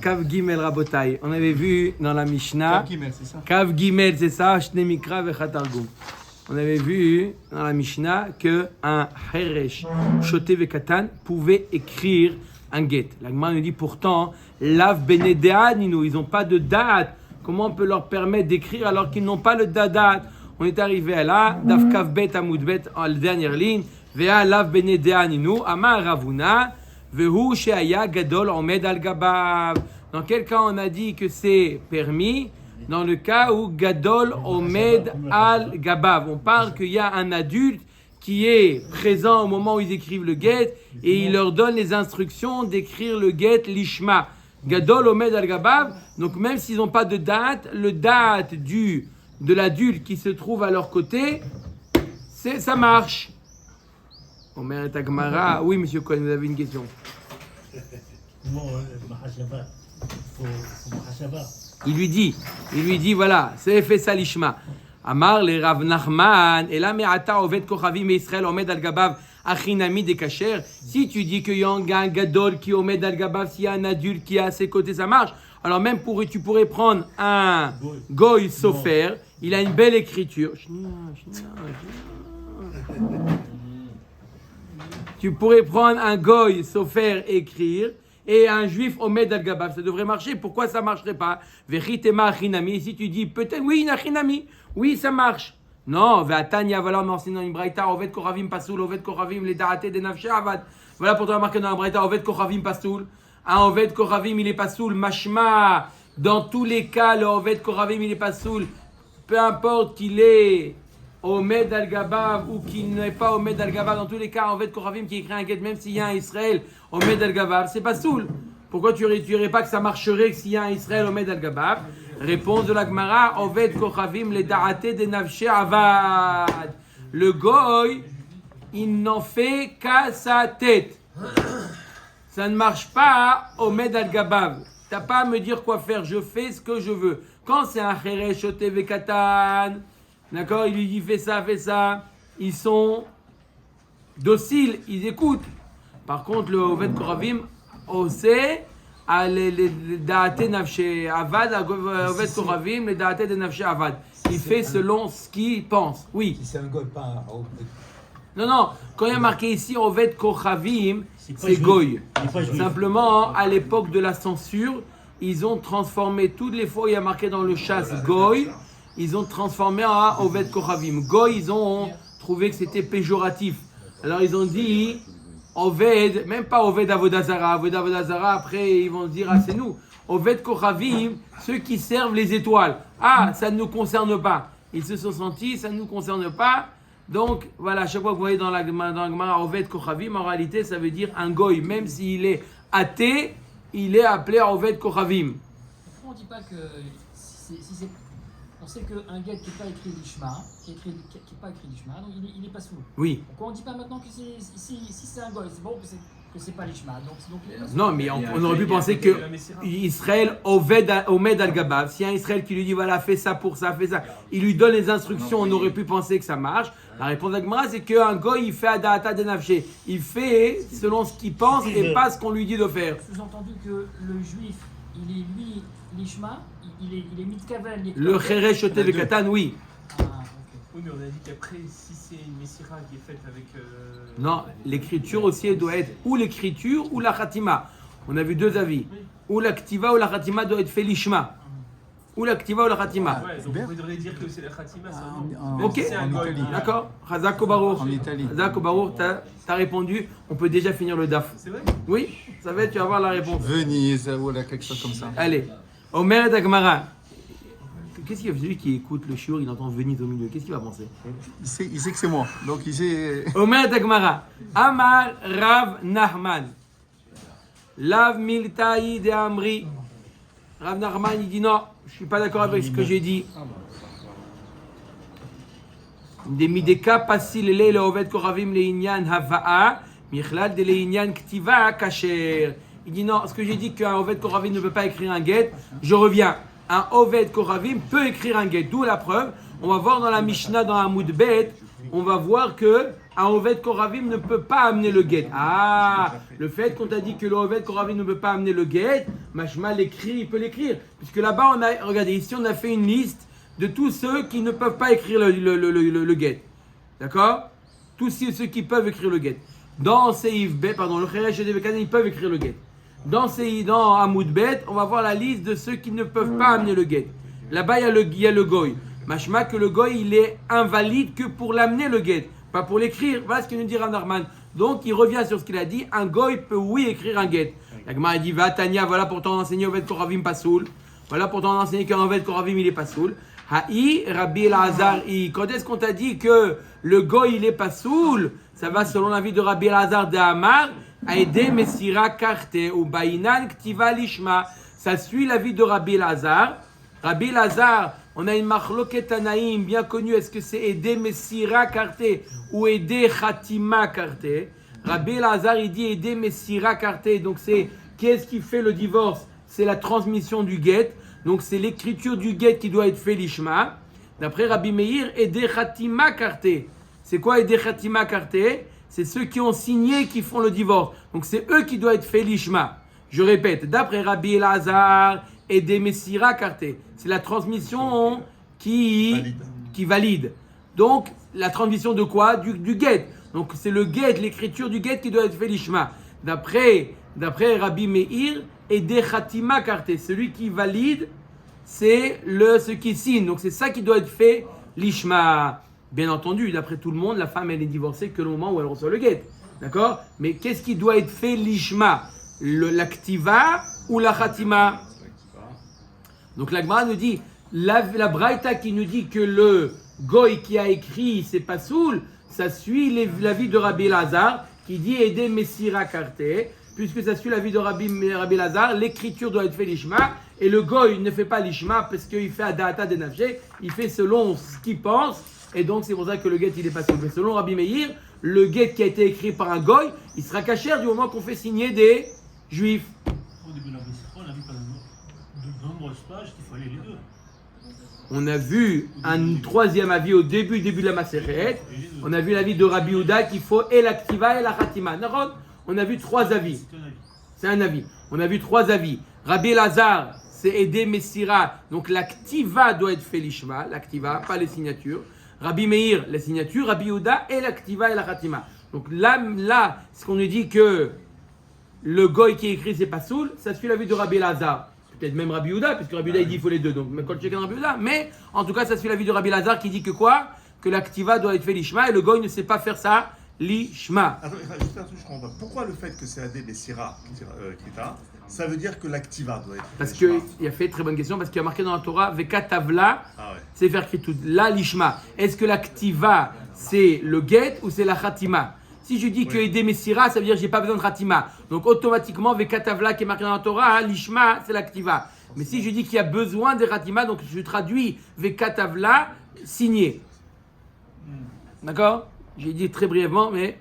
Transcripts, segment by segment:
Kav Gimel Rabotai. On avait vu dans la Mishnah. Kav Gimel, c'est ça. Kav Gimel, c'est ça. Shne Mikra Vechatargum. On avait vu dans la Mishnah que un Heresh Shoté Vekatan pouvait écrire un get. La Gemara nous dit pourtant, Lav Benedea Nino, ils n'ont pas de date. Comment on peut leur permettre d'écrire alors qu'ils n'ont pas le date? On est arrivé à là, Daf Kav Bet Amud Bet, en la dernière ligne. Vea Lav Benedea Nino, Amar Ravuna, Vehu Sheaya Gadol Omed Al Gabav. Dans quel cas on a dit que c'est permis? Dans le cas où Gadol Omed Al Gabav. On parle qu'il y a un adulte qui est présent au moment où ils écrivent le get et il leur donne les instructions d'écrire le get Lishma. Gadol Omed Al Gabav. Donc même s'ils n'ont pas de date, le date de l'adulte qui se trouve à leur côté, ça marche. Omer et Agmara. Oui, monsieur Cohen, vous avez une question. Il lui dit, voilà, c'est fait ça l'ishma. Amar le Rav Nachman, et là, me'ata oved kochavim Israël omed al gabav achinami de kacher. Si tu dis qu'il y a un gadol qui omed al gabav, s'il y a un adulte qui est à ses côtés, ça marche. Alors même tu pourrais prendre un goy sofer, il a une belle écriture. Tu pourrais prendre un goy sofer écrire. Et un juif omed al gabav, ça devrait marcher. Pourquoi ça ne marcherait pas? Veritema achinami. Si tu dis peut-être oui, achinami, oui, ça marche. Non, ve'atanya, voilà, on enseigne dans une braïta, oved koravim pasoul, oved koravim les da'ate de nafshe avad. Voilà pourquoi on a marqué dans la braïta, oved koravim pasoul. Un oved koravim, il est pasoul, mashma. Dans tous les cas, le oved koravim, il est pasoul. Peu importe qu'il est Omed al-Gabav ou qui n'est pas Omed al-Gabav, dans tous les cas, Oved Koravim qui écrit un get, même s'il y a un Israël Omed al-Gabav, c'est pas soul. Pourquoi tu dirais pas que ça marcherait s'il y a un Israël Omed al-Gabav? Réponse de la Gemara, Oved Koravim les da'ate de nafshe avad. Le goy, il n'en fait qu'à sa tête. Ça ne marche pas, Omed al-Gabav. T'as pas à me dire quoi faire, je fais ce que je veux. Quand c'est un Cheresh Shoté Vekatan, d'accord, il lui dit fais ça, ils sont dociles, ils écoutent. Par contre, le Oved Koravim, on sait, les Da'ate Nafshe Avad, Oved Koravim, les Da'ate de Nafshe Avad. Il fait selon ce qu'il pense. Oui. Si c'est un goy, pas un Non, quand il y a marqué ici Oved Koravim, c'est goy. Simplement, à l'époque de la censure, ils ont transformé toutes les fois où il y a marqué dans le chasse goy, ils ont transformé en Oved Koravim. Goy, ils ont trouvé que c'était péjoratif. Alors ils ont dit Oved, même pas Oved Avodazara. Oved Avodazara, après ils vont se dire c'est nous. Oved Koravim, ceux qui servent les étoiles. Ça ne nous concerne pas. Ils se sont sentis, ça ne nous concerne pas. Donc voilà, chaque fois que vous voyez dans la Gemara Oved Koravim, en réalité ça veut dire un Goy. Même s'il est athée, il est appelé Oved Koravim. Pourquoi on ne dit pas que si c'est... On sait qu'un get qui n'est pas écrit l'ishma, qui n'est pas écrit l'ishma, donc il n'est pas sous. Oui. Pourquoi on ne dit pas maintenant que si c'est un goy, c'est bon que c'est pas l'ishma, donc non, mais on aurait pu penser que Israël Omed al-Gabav, s'il y a un Israël qui lui dit voilà, fais ça pour ça, fais ça, il lui donne les instructions, on aurait pu penser que ça marche. La réponse d'Agmara, c'est qu'un goy, il fait Adata de Nafshe. Il fait selon ce qu'il pense et pas ce qu'on lui dit de faire. Sous-entendu que le juif, il est lui, l'ishma, il est mitkavel. Le Cheresh Shoté Vekatan, oui. Okay. Oui, mais on a dit qu'après, si c'est une messira qui est faite avec... Non, l'écriture aussi, elle doit être ou l'écriture ou la khatima. On a vu deux avis. Ou la ktiva ou la khatima doit être fait l'ishma. Ou la ktiva ou la khatima. Ouais, donc on devrait dire que c'est la khatima, ça. Ok, d'accord. Chazak Baruch. En Italie. Chazak Baruch, t'as répondu. On peut déjà finir le daf. C'est vrai? Oui, ça va être, tu vas voir la réponse. Venise, voilà, quelque chose comme ça. Allez, Omer et Agmara. Qu'est-ce qu'il y a celui qui écoute le shiur, il entend Venise au milieu? Qu'est-ce qu'il va penser? Il sait que c'est moi, donc il sait... Omer et Agmara. Amar Rav Nachman. Lav miltaï de Amri. Rav Nachman, il dit non, je ne suis pas d'accord avec ce que j'ai dit. Des mideka pasil le oved koravim le inyan hava'a, michlal de le inyan ktiva kasher. Il dit non, ce que j'ai dit qu'un oved koravim ne peut pas écrire un get, je reviens. Un oved koravim peut écrire un get, d'où la preuve. On va voir dans la Mishnah, dans Amud Bet, on va voir que un Oved Koravim ne peut pas amener le guet. Ah, le fait qu'on t'a dit que le Oved Koravim ne peut pas amener le guet, Mashma l'écrit, il peut l'écrire. Puisque là-bas, regardez, ici on a fait une liste de tous ceux qui ne peuvent pas écrire le guet. D'accord? Tous ceux qui peuvent écrire le guet. Dans Seif Bet, pardon, le Kheresh et Devekane, ils peuvent écrire le guet. Dans Hamoud Bet, on va voir la liste de ceux qui ne peuvent pas amener le guet. Là-bas, il y a le goy. Mashma que le goy, il est invalide que pour l'amener le guet, pas pour l'écrire. Voilà ce qu'il nous dit Rav Nachman. Donc, il revient sur ce qu'il a dit. Un goy peut, oui, écrire un guet. La Gemara dit, va Tania, voilà pour t'en enseigner Oved Koravim Pasoul. Voilà pour t'en enseigner qu'un Oved Koravim, il est Pasoul. Haï, Rabbi Elazar, quand est-ce qu'on t'a dit que le goy, il est Pasoul? Ça va selon l'avis de Rabbi Elazar de Hamar. Aïdé Messira Karte ou Bainan Ktiva Lishma. Ça suit l'avis de Rabbi Elazar. Rabbi Elazar, on a une marloquet Tanaïm bien connue. Est-ce que c'est Aidé Messira Karte ou Aidé Khatima Karte? Rabbi Elazar, il dit Aidé Messira Karte. Donc c'est qu'est-ce qui fait le divorce? C'est la transmission du guet. Donc c'est l'écriture du guet qui doit être fait l'ishma. D'après Rabbi Meir, Aidé Khatima Karte. C'est quoi Aidé Khatima Karte? C'est ceux qui ont signé qui font le divorce. Donc c'est eux qui doivent être fait l'ishma. Je répète, d'après Rabbi Elazar, Aidé Messira Karte. C'est la transmission qui valide. Donc la transmission de quoi? Du guet. Donc c'est le guet, l'écriture du guet qui doit être fait l'ishma. D'après Rabbi Meir, Aidé Khatima Karte. Celui qui valide, c'est ce qui signe. Donc c'est ça qui doit être fait l'ishma. Bien entendu, d'après tout le monde, la femme, elle est divorcée que le moment où elle reçoit le guet. D'accord? Mais qu'est-ce qui doit être fait l'ishma? L'activa ou la khatima? Donc la Gemara nous dit, la braïta qui nous dit que le goy qui a écrit, c'est pas soul, ça suit l'avis de Rabbi Elazar qui dit aider Messira Karte, puisque ça suit l'avis de Rabbi Elazar, l'écriture doit être fait l'ishma, et le goy ne fait pas l'ishma parce qu'il fait adata de nafshe, il fait selon ce qu'il pense. Et donc c'est pour ça que le guet il est pas soul. Mais selon Rabbi Meir, le guet qui a été écrit par un goy, il sera cachère du moment qu'on fait signer des juifs. Au début de la Bessira, on a vu pendant de nombreuses pages qu'il fallait les deux. On a vu un troisième avis au début de la Maseret. On a vu l'avis de Rabbi Houda qu'il faut et l'activa et la khatima. On a vu trois avis. C'est un avis. On a vu trois avis. Rabbi Elazar, c'est aider Messira. Donc l'activa doit être fait l'ishma, l'activa, pas les signatures. Rabbi Meir, la signature, Rabbi Houda et l'activa et la khatima. Donc là, ce qu'on nous dit que le goy qui écrit c'est pas soul, ça suit l'avis de Rabbi Elazar. Peut-être même Rabbi Houda, puisque Rabbi Houda il dit il faut les deux. Donc même quand je check Rabbi Houda, mais en tout cas ça suit l'avis de Rabbi Elazar qui dit que quoi? Que l'activa doit être fait l'ishma et le goy ne sait pas faire ça l'ishma. Attends, juste un truc, je comprends pas. Pourquoi le fait que c'est Adé Bessira Kita, ça veut dire que l'activa doit être fait Parce l'ishma? qu'il a fait très bonne question, parce qu'il y a marqué dans la Torah Vekatavla, Ah ouais. c'est faire tout. Là l'ishma. Est-ce que l'activa c'est le get ou c'est la khatima? Si je dis que aider Messira, ça veut dire que j'ai pas besoin de khatima. Donc automatiquement Vekatavla qui est marqué dans la Torah, l'ishma c'est l'activa. Mais si je dis qu'il y a besoin de khatima, donc je traduis Vekatavla signé. D'accord? J'ai dit très brièvement, mais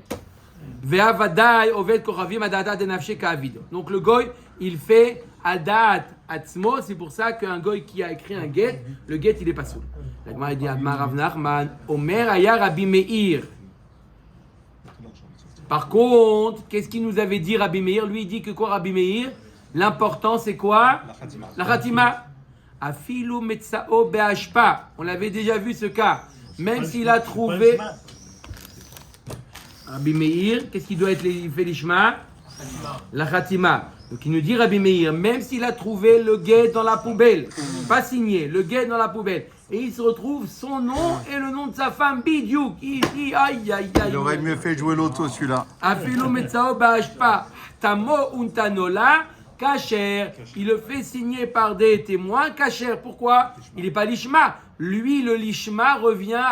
Ve'avadai oved koravim adata de nafshe ka'avid. Donc le goy, il fait adat atzmo. C'est pour ça qu'un goy qui a écrit un get, le get il est pas soul. La Gemara dit Amar Rav Nachman, Omer aya Rabbi Meir. Par contre, qu'est-ce qu'il nous avait dit Rabbi Meir? Lui il dit que quoi Rabbi Meir? L'important c'est quoi? La khatima. Afilu metzao be'ashpa. On l'avait déjà vu ce cas. Même s'il a trouvé. Rabbi Meir, qu'est-ce qui doit être fait l'ishma? La khatima. Donc il nous dit Rabbi Meir, même s'il a trouvé le guet dans la poubelle, pas signé, le guet dans la poubelle, et il se retrouve son nom et le nom de sa femme, Bidiouk, ici, aïe, aïe, aïe. Il aurait mieux fait jouer l'auto celui-là. Afilu metzao ba'ashpa, tamo untanola, kacher. Il le fait signer par des témoins, kacher. Pourquoi? Il n'est pas l'ishma. Lui, le lishma revient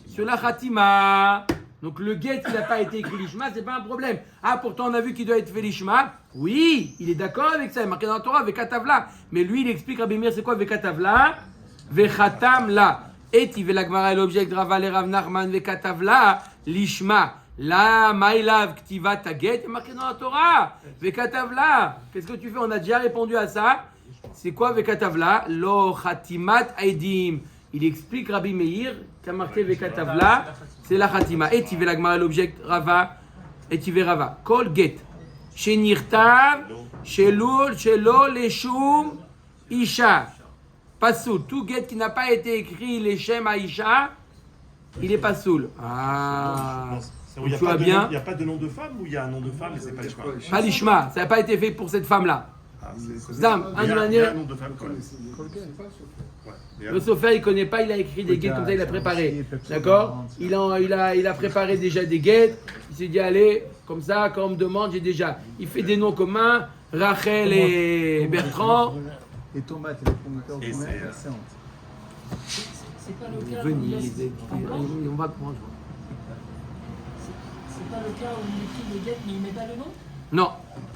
sur la khatima. Donc le get, il n'a pas été écrit l'ishma, c'est pas un problème. Ah, pourtant on a vu qu'il doit être fait l'ishma. Oui, il est d'accord avec ça, il est marqué dans la Torah, vekatavla. Mais lui, il explique Rabbi Meir, c'est quoi vekatavla? Vechatam la. Et il veut la Gemara l'objet de Raval et Rav Nachman vekatavla l'ishma. La maïlav ktiva taget, il est marqué dans la Torah. Vekatavla. Qu'est-ce que tu fais? On a déjà répondu à ça. C'est quoi vekatavla? Lo khatimat aidim. il explique Rabbi Meir qu'a marqué Vekatavla, c'est la Khatima. Et tu veux la Gemara l'objet Rava, et tu veux Rava. Kol get, Shenirtav, Shelo Leshum Isha. Pasoul. Tout get qui n'a pas été écrit les Shem Aisha, il est pasoul. Ah. Il n'y Tu vois bien. a pas de nom de femme ou il y a un nom de femme mais c'est pas l'ishma. Pas l'ishma, ça n'a pas été fait pour cette femme-là. Zam, Il y a un nom de femme quand même. Ouais. Le Sofer, il ne connaît pas, il a écrit des guettes comme ça, il a préparé. D'accord, il a préparé déjà des guettes. Il s'est dit, allez, comme ça, quand on me demande, j'ai déjà. Il fait des noms communs, Rachel et Bertrand. Et tomates et les pommes de terre, Et C'est pas le cas où il Venez, laisse on va prendre. C'est pas le cas où il écrit les guettes mais il met pas le nom. Non,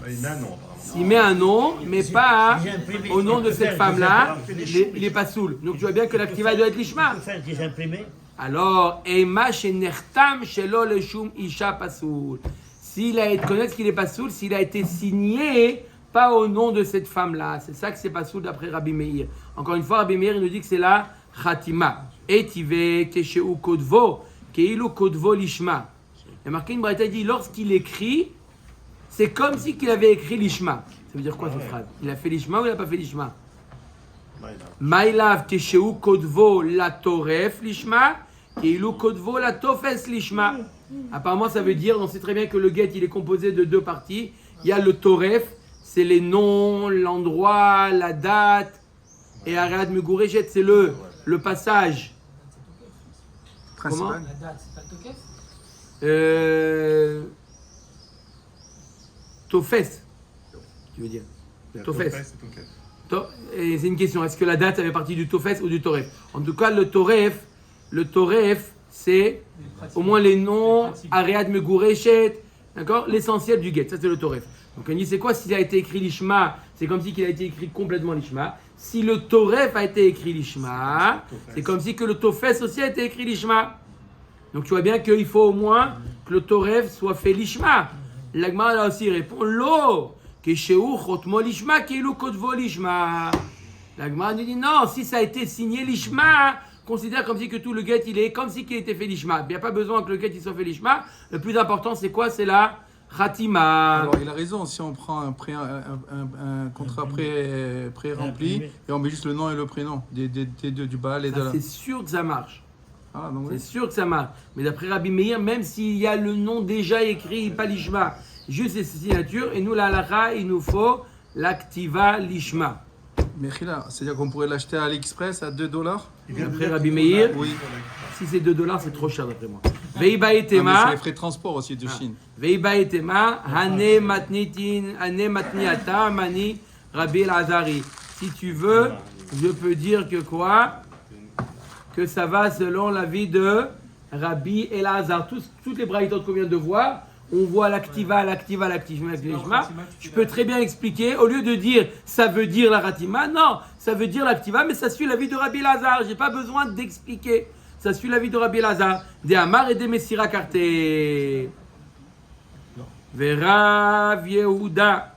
Il a un nom apparemment. il met un nom, mais pas au nom de cette femme-là, il n'est pas saoul. Donc tu vois bien que l'activa doit être l'ishma. Faire des imprimés. Alors, Ema shenertam shelo leshum isha pasoul. S'il a été connaître qu'il est pasoul, s'il a été signé pas au nom de cette femme-là, c'est ça que c'est pasoul d'après Rabbi Meir. Encore une fois, Rabbi Meir il nous dit que c'est la khatima. Et tive kesheu kodvo keilu kodvo lishma. Il y a marqué une braïta, il dit lorsqu'il écrit, c'est comme si qu'il avait écrit l'ishma. Ça veut dire quoi cette phrase? Il a fait l'ishma ou il n'a pas fait l'ishma? Maïlav kesheu kodvo la toref l'ishma. Keilu kodvo la tofes lishma. Apparemment, ça veut dire, on sait très bien que le get il est composé de deux parties. Il y a le toref, c'est les noms, l'endroit, la date. Et Ariad Megureshet, c'est le passage. Comment? La date, c'est pas le tokef. Tofes, tu veux dire. Le Tofes. Et c'est une question, est-ce que la date fait partie du Tofes ou du Toref? En tout cas, le Toref, c'est au moins les noms, Ariad Megureshet, d'accord? L'essentiel du get, ça c'est le Toref. Donc on dit c'est quoi s'il a été écrit l'Ishma? C'est comme si qu'il a été écrit complètement l'Ishma. Si le Toref a été écrit l'Ishma, c'est comme si que le Tofes aussi a été écrit l'Ishma. Donc tu vois bien qu'il faut au moins que le Toref soit fait l'Ishma. L'Agmara là aussi répond Lo, Kesheu Chotmo l'Ishma, Keilu Kodvo l'Ishma. L'Agmara nous dit non, si ça a été signé l'Ishma, considère comme si que tout le get il est comme si qu'il était fait l'Ishma. Il n'y a pas besoin que le get il soit fait l'Ishma. Le plus important c'est quoi? C'est la Khatima. Alors il a raison, si on prend un contrat pré-rempli et on met juste le nom et le prénom des deux, du Baal et de la... C'est sûr que ça marche. Ah, donc, C'est oui. sûr que ça marche. Mais d'après Rabbi Meir, même s'il y a le nom déjà écrit, pas l'Ishma, juste les signatures, et nous la halakha, il nous faut l'activa l'Ishma. Mais Khila, c'est-à-dire qu'on pourrait l'acheter à AliExpress à $2? D'après Rabbi Meir, Oui. si c'est $2, c'est trop cher d'après moi. Veiba Ah, mais c'est etema, les frais de transport aussi de Chine. Veiba etema, hane matnitin, hane matniata, mani, Rabbi El-Azari. Si tu veux, je peux dire que quoi? Que ça va selon l'avis de Rabbi El-Azar. Toutes les braïtotes qu'on vient de voir, on voit l'activa. Je peux très bien expliquer, au lieu de dire ça veut dire la ratima, non, ça veut dire l'activa, mais ça suit l'avis de Rabbi El-Azar. Je n'ai pas besoin d'expliquer. Ça suit l'avis de Rabbi El-Azar. Des Amar et des Messira Karté. Verav Yehuda.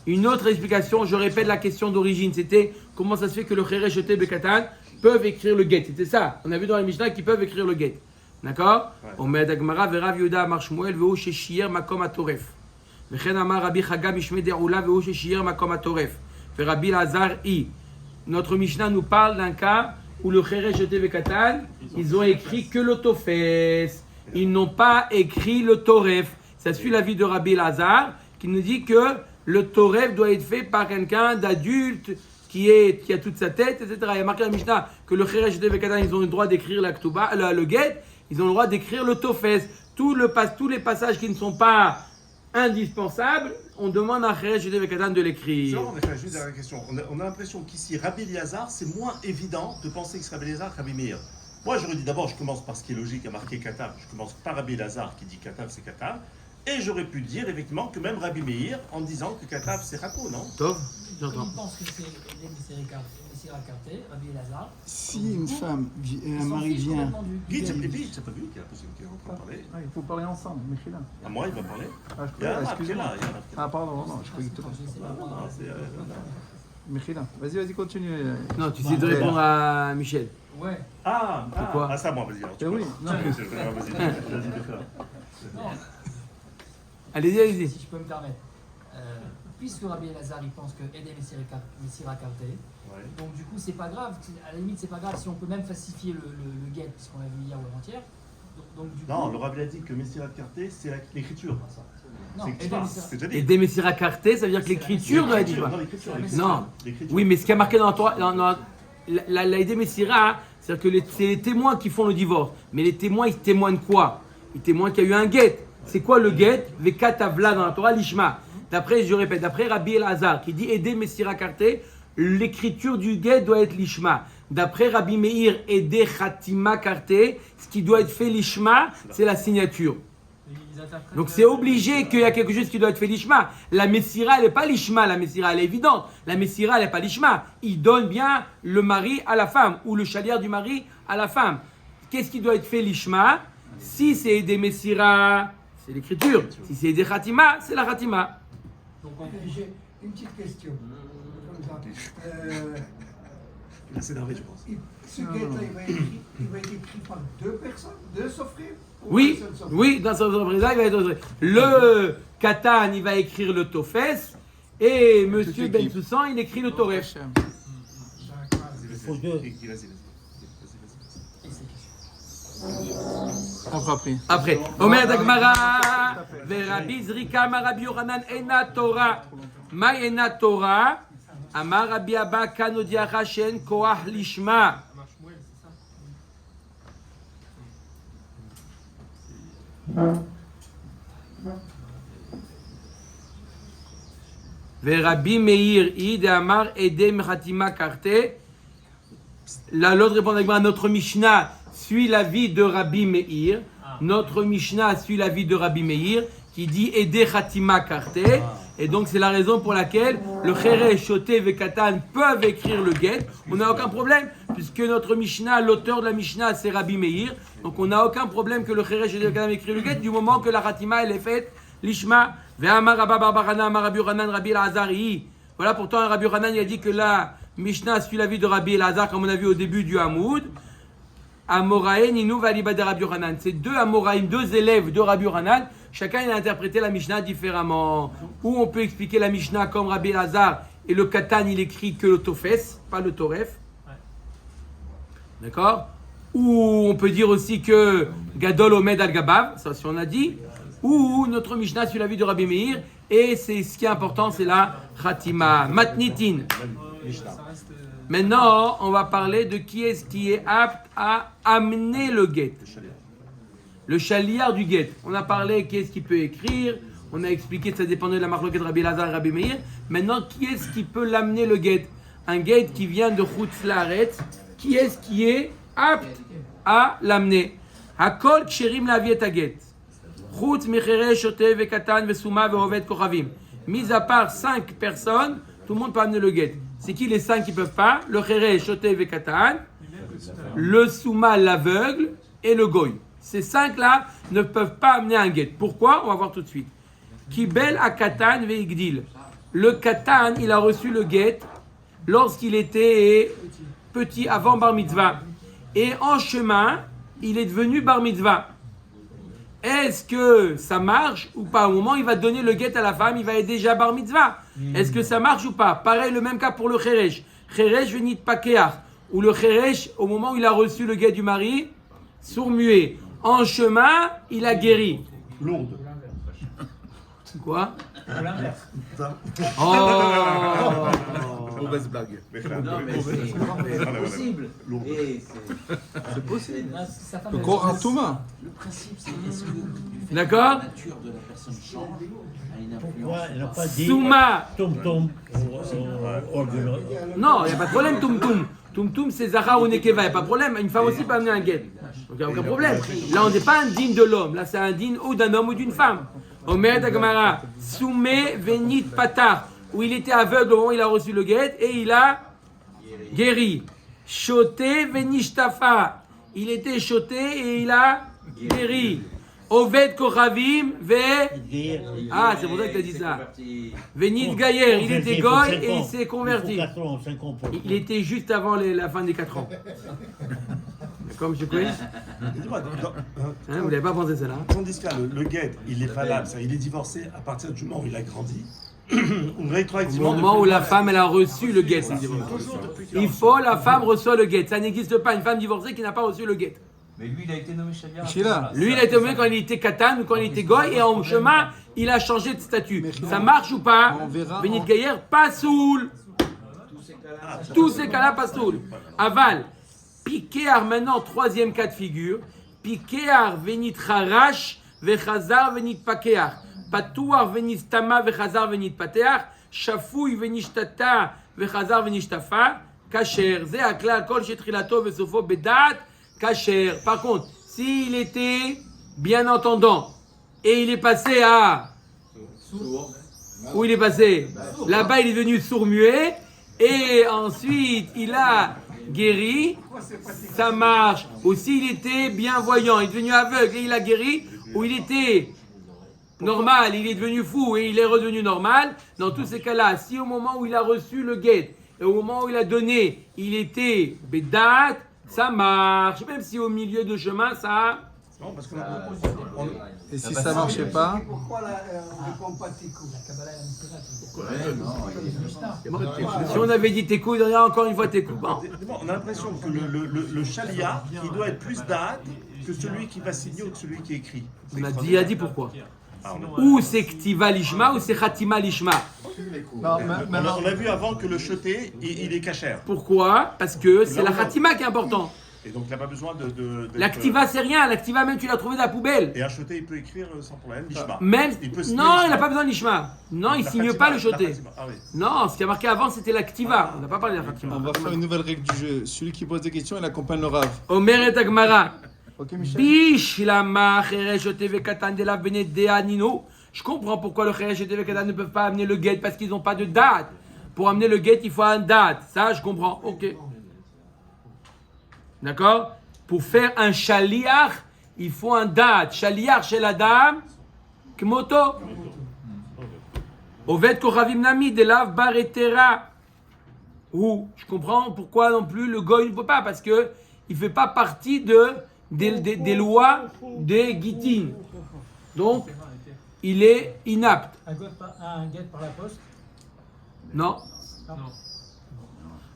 Une autre explication, je répète la question d'origine, c'était comment ça se fait que le Kheresh et Bekatan peuvent écrire le get. C'était ça. On a vu dans la Mishnah qu'ils peuvent écrire le get. D'accord? On met Agmara, Verav Yehuda Amar Shmuel, Veu Sheshir Makom Atoref. Vechen Amar Rabbi Chaga Mishme Deroula, Veu Sheshir Makom Atoref. Rabbi Lazar I. Notre Mishnah nous parle d'un cas où le Kheresh et Bekatan, ils ont écrit que le Tofes. Ils n'ont pas écrit le Toref. Ça suit l'avis de Rabbi Lazar qui nous dit que le Toref doit être fait par quelqu'un d'adulte qui a toute sa tête, etc. Il y a marqué dans la Mishnah que le Kheresh et Bekatan, ils ont le droit d'écrire la Ktuba, le Get, ils ont le droit d'écrire le Tofes. Tous les passages qui ne sont pas indispensables, on demande à Kheresh et Bekatan de l'écrire. On a fait juste la question. On a l'impression qu'ici, Rabbi Eliezer, c'est moins évident de penser que c'est Rabbi Eliezer que Rabbi Meir. Moi, j'aurais dit d'abord, je commence par ce qui est logique à marquer Katav. Je commence par Rabbi Eliezer qui dit Katav, c'est Katav. Et j'aurais pu dire effectivement que même Rabbi Meir en disant que Katav c'est Rako, non? Tov, Il j'entends. pense que c'est les Messira Karté, Rabbi Elazar. Si une femme, Ils un s'en mari fichent vient... complètement du Guy, get. t'as pas vu qu'il y a la possibilité de parler? Ah, il faut parler ensemble, mais Khila. À moi, il va parler. Ah, Il y a un excusez-moi. là. Ah, pardon, non, je croyais que... Je sais pas. Non, c'est, Mechila. Vas-y, continue. Non, tu sais de répondre à Michel. Ouais. Pourquoi ça, moi, vas-y. Alors, tu Eh oui, commences. non. Vas-y, d'accord. Non, Allez-y. si je peux me permettre. Puisque Rabbi Elazar il pense que Edem Messira Karté, donc du coup c'est pas grave, à la limite c'est pas grave si on peut même falsifier le guet, puisqu'on l'a vu hier ou avant-hier. Donc, du Non, coup, le Rabbi a dit que Messirat Carté, c'est l'écriture. non, C'est Edem c'est Messira. déjà dit. Et Demessira Karté, ça veut dire que l'écriture doit être L'écriture, Ishma. non, l'écriture, Non. l'écriture. Oui, mais ce qui a marqué dans la Torah, la Edem Messira, c'est-à-dire que c'est les témoins qui font le divorce. Mais les témoins, ils témoignent quoi? Ils témoignent qu'il y a eu un guet. C'est quoi le guet? Vekatavla dans la Torah, l'Ishma. D'après, je répète, d'après Rabbi Elazar, qui dit Edem Messira Karté, l'écriture du guet doit être l'Ishma. D'après Rabbi Meir, Ede Khatima Karté, ce qui doit être fait l'Ishma, c'est la signature. Donc c'est obligé qu'il y a quelque chose qui doit être fait l'Ishma. La Messira, elle n'est pas l'Ishma, la Messira, elle est évidente. La Messira, elle n'est pas l'Ishma. Il donne bien le mari à la femme, ou le chaliard du mari à la femme. Qu'est-ce qui doit être fait l'Ishma? Si c'est des Messira, c'est l'écriture. Si c'est des Khatima, c'est la Khatima. J'ai une petite question. Comme ça. Il va s'énerver, je pense. Ce guet-là, il va être écrit par deux personnes, deux sofrim? Oui, oui, dans sa représailles, il va être. Le Katan, il va écrire le Tofes, et Monsieur Ben Soussan, il écrit le Toref. Il faut deux. Vas-y. Après, Omer Dagmara, Verabi Zrika, Marabi Yohanan, Ena Torah, Ma Ena Torah, Amar Rabbi Abba, Kanodia Hashen, Koach Lishma. Rabbi Meir, Id Amar Edem Khatima Karte. Là, l'autre répond à notre Mishnah suit l'avis de Rabbi Meir. Notre Mishnah suit l'avis de Rabbi Meir qui dit Ede Khatima Karte. Et donc, c'est la raison pour laquelle le Khere, Shoté et Katan peuvent écrire le guet. On n'a aucun problème, puisque notre Mishnah, l'auteur de la Mishnah, c'est Rabbi Meir. Donc, on n'a aucun problème que le Khere, Shoté et Katan écrivent le guet du moment que la Khatima, elle est faite, l'Ishma. Ve'amar Rabba Barbarana, Amar Rabbi Yohanan, Rabbi Elazari. Voilà, pourtant, Rabbi Yohanan, il a dit que la Mishnah suit l'avis de Rabbi Elazar, comme on a vu au début du Hamoud. Amoraïn, Inou, Valibad Rabbi Yohanan. C'est deux Amoraïm, deux élèves de Rabbi Yohanan. Chacun il a interprété la Mishnah différemment. Ou on peut expliquer la Mishnah comme Rabbi Elazar et le Katan il écrit que le Tofes, pas le Toref. D'accord? Ou on peut dire aussi que Gadol Omed Al-Gabav, ça si on a dit. Ou notre Mishnah suit l'avis de Rabbi Meir. Et c'est ce qui est important, c'est la Khatima. Matnitin. Maintenant, on va parler de qui est apte à amener le guet. Le chaliard du guet. On a parlé qui est-ce qui peut écrire. On a expliqué que ça dépendait de la marloquette de Rabbi Elazar et Rabbi Meir. Maintenant, qui est-ce qui peut l'amener le guet? Un guet qui vient de Chutz Laaretz. Qui est-ce qui est apte à l'amener? Hakol ksherim laviet haget. Chutz mechere shotev vekatan vesuma vehovet kochavim. Mis à part 5 personnes, tout le monde peut amener le guet. C'est qui les 5 qui ne peuvent pas? Le khere shotev vekatan, le souma l'aveugle et le goy. Ces 5-là ne peuvent pas amener un guet. Pourquoi? On va voir tout de suite. Kibel a katan veigdil. Le katan, il a reçu le guet lorsqu'il était petit, avant bar mitzvah. Et en chemin, il est devenu bar mitzvah. Est-ce que ça marche ou pas? Au moment où il va donner le guet à la femme, il va être déjà bar mitzvah. Est-ce que ça marche ou pas? Pareil, le même cas pour le cheresh. Cheresh venit pakeach. Ou le cheresh, au moment où il a reçu le guet du mari, sourd-muet. En chemin, il a guéri. Lourde. Quoi? Oh! Mauvaise blague. Non, mais c'est possible. C'est possible. Sa femme, Le elle- corps en tout main. Le principe, c'est est-ce que du fait D'accord. que la nature de la personne change a une Pourquoi influence elle n'a pas dit Souma. tom-tom au gueulot? Non, il n'y a pas de problème, Tum-Tum. Tum-Tum, c'est Zahra ou Nekeva, il n'y a pas de problème. Une femme aussi peut amener un guet. Donc il n'y a aucun problème. Là, on n'est pas un digne de l'homme. Là, c'est un digne ou d'un homme ou d'une femme. Omer Dagmara, Soumé Venit Patar, où il était aveugle au moment où il a reçu le guet et il a guéri. Choté Venishtafa, il était choté et il a guéri. Oved Kochavim, Ah, c'est pour ça que tu as dit ça. Venit Gayer, il était goy et il s'est converti. Il était juste avant la fin des 4 ans. Comme je connais. Dis-moi, Vous n'avez pas pensé ça là? tandis que là, le guet, il est valable, il est divorcé à partir du moment où il a grandi. Ou Au rétroactivement. moment où la femme elle a reçu le guet. Toujours depuis qu'il a Il reçu. faut, la femme reçoit le guet. Ça n'existe pas une femme divorcée qui n'a pas reçu le guet. Mais lui, il a été nommé Shaliar. Sheila. Lui, il a été nommé quand il était katan ou quand il était goy et en chemin, il a changé de statut. Ça marche ou pas? On verra. Benit Gayer, pas soul. Tous ces cas-là, pas soul. Aval. Piquéar, maintenant, troisième cas de figure. Piquéar, venit harash, vechazar, venit pakear. Patouar, venit tama, vechazar, venit patear. Shafouy, venit tata, vechazar, venit tafa. Kacher. Zé aklal, kol shetrilato, vesofo, bedat. Kacher. Par contre, s'il était bien entendant et il est passé à. Où il est passé? Là-bas, il est devenu sourd-muet et ensuite il a guéri. Ça marche. Ou s'il était bien voyant, il est devenu aveugle et il a guéri. Ou il était normal, il est devenu fou et il est redevenu normal. Dans tous ces cas-là, si au moment où il a reçu le guet et au moment où il a donné, il était bédat, ça marche. Même si au milieu de chemin, ça. Non, parce que Et si ça marchait pas, Pourquoi on ne répond pas Tikou? Si on avait dit tes coups, il y a encore une fois tes coups. Bon. on a l'impression que le chalia, il doit être plus date que celui qui va signer ou que celui qui écrit. Il a dit pourquoi. Ah, Ou c'est Ktiva Lishma ou c'est Khatima Lishma. on a vu avant que le jeté, il est cachère. Pourquoi? Parce que c'est la Khatima qui est important. Et donc il n'a pas besoin d'être- L'activa, c'est rien. L'activa, même tu l'as trouvé dans la poubelle. Et un jeté, il peut écrire sans problème, Lishma. Même. Il peut signer Non, il Lishma. n'a pas besoin de Lishma. Non, il La signe Khatima, pas le la jeté. Khatima. Ah oui. Non, ce qui a marqué avant, c'était l'activa. On n'a pas parlé de la Khatima. on va faire une nouvelle règle du jeu. Celui qui pose des questions, il accompagne le Rav. Omer et Agmara. Ok, Michel? Bish lama cheresh oteve katan de la benedea nino. Je comprends pourquoi le cheresh oteve katan ne peuvent pas amener le guet parce qu'ils n'ont pas de date. Pour amener le guet, il faut un date. Ça, je comprends. Ok. D'accord? Pour faire un shaliach, il faut un date. Shaliach chez la dame, kmoto. Oved kochavim nami de lav baretera. Ou, je comprends pourquoi non plus le goy ne peut pas, parce que il ne fait pas partie des lois des Gitin. Donc, il est inapte. Un guet par la poste. Non.